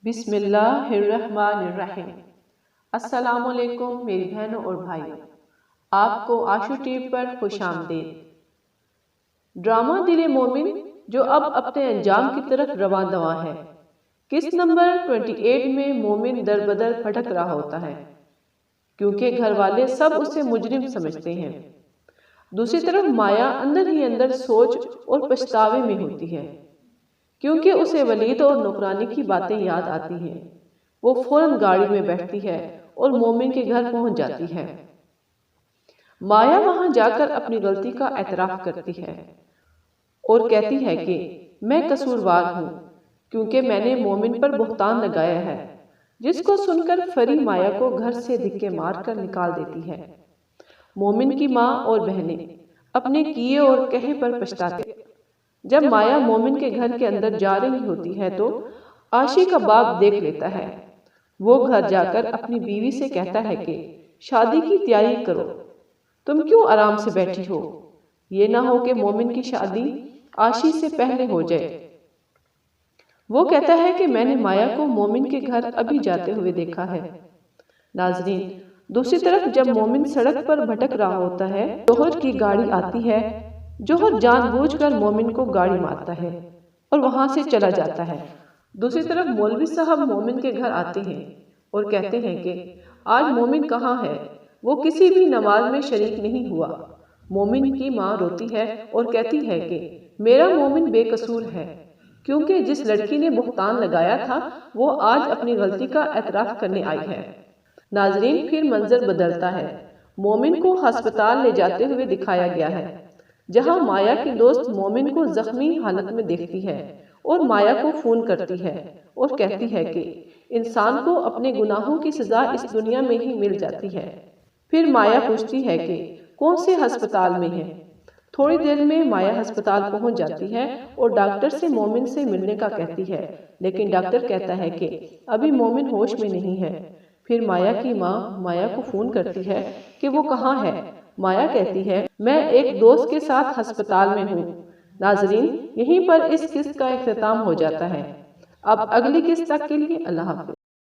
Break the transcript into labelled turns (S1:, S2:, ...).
S1: بسم اللہ الرحمن الرحیم۔ السلام علیکم میری بہنوں اور بھائیوں، آپ کو آشو ٹیوب پر خوش آمدید۔ ڈرامہ دل مومن جو اب اپنے انجام کی طرف رواں دواں ہے۔ قسط نمبر 28 میں مومن در بدر بھٹک رہا ہوتا ہے کیونکہ گھر والے سب اسے مجرم سمجھتے ہیں۔ دوسری طرف مایا اندر ہی اندر سوچ اور پچھتاوے میں ہوتی ہے کیونکہ اسے ولید اور نوکرانی کی باتیں یاد آتی ہیں۔ وہ فوراً گاڑی میں بیٹھتی ہے اور مومن کے گھر پہنچ جاتی ہے۔ مایا وہاں جا کر اپنی غلطی کا اعتراف کرتی ہے اور کہتی ہے کہ میں قصوروار ہوں کیونکہ میں نے مومن پر بہتان لگایا ہے، جس کو سن کر فری مایا کو گھر سے دھکے مار کر نکال دیتی ہے۔ مومن کی ماں اور بہنیں اپنے کیے اور کہے پر پچھتاتے۔ جب مایا مومن کے گھر کے اندر جا رہی ہوتی ہے تو عاشی کا باپ دیکھ لیتا ہے۔ وہ گھر جا کر اپنی بیوی سے کہتا ہے کہ شادی کی تیاری کرو، تم کیوں آرام سے بیٹھی ہو؟ یہ نہ ہو کہ مومن کی شادی عاشی سے پہلے ہو جائے۔ وہ کہتا ہے کہ میں نے مایا کو مومن کے گھر ابھی جاتے ہوئے دیکھا ہے۔ ناظرین، دوسری طرف جب مومن سڑک پر بھٹک رہا ہوتا ہے، جوہر کی گاڑی آتی ہے۔ جوہر جان بوجھ کر مومن کو گاڑی مارتا ہے اور وہاں سے چلا جاتا ہے۔ دوسری طرف مولوی صاحب مومن کے گھر آتے ہیں اور کہتے ہیں کہ آج مومن کہاں ہے؟ وہ کسی بھی نماز میں شریک نہیں ہوا۔ مومن کی ماں روتی ہے اور کہتی ہے کہ میرا مومن بے قصور ہے کیونکہ جس لڑکی نے بہتان لگایا تھا وہ آج اپنی غلطی کا اعتراف کرنے آئی ہے۔ ناظرین، پھر منظر بدلتا ہے۔ مومن کو ہسپتال لے جاتے ہوئے دکھایا گیا ہے، جہاں مایا کی دوست مومن کو زخمی حالت میں دیکھتی ہے اور مایا کو فون کرتی ہے اور کہتی ہے کہ انسان کو اپنے گناہوں کی سزا اس دنیا میں ہی مل جاتی ہے۔ پھر مایا پوچھتی ہے کہ کون سے ہسپتال میں ہے؟ تھوڑی دیر میں مایا ہسپتال پہنچ جاتی ہے اور ڈاکٹر سے مومن سے ملنے کا کہتی ہے، لیکن ڈاکٹر کہتا ہے کہ ابھی مومن ہوش میں نہیں ہے۔ پھر مایا کی ماں مایا کو فون کرتی ہے کہ وہ کہاں ہے۔ مایا کہتی ہے میں ایک دوست کے ساتھ ہسپتال میں ہوں۔ ناظرین، یہیں پر اس قسط کا اختتام ہو جاتا ہے۔ اب اگلی قسط تک کے لیے اللہ حافظ۔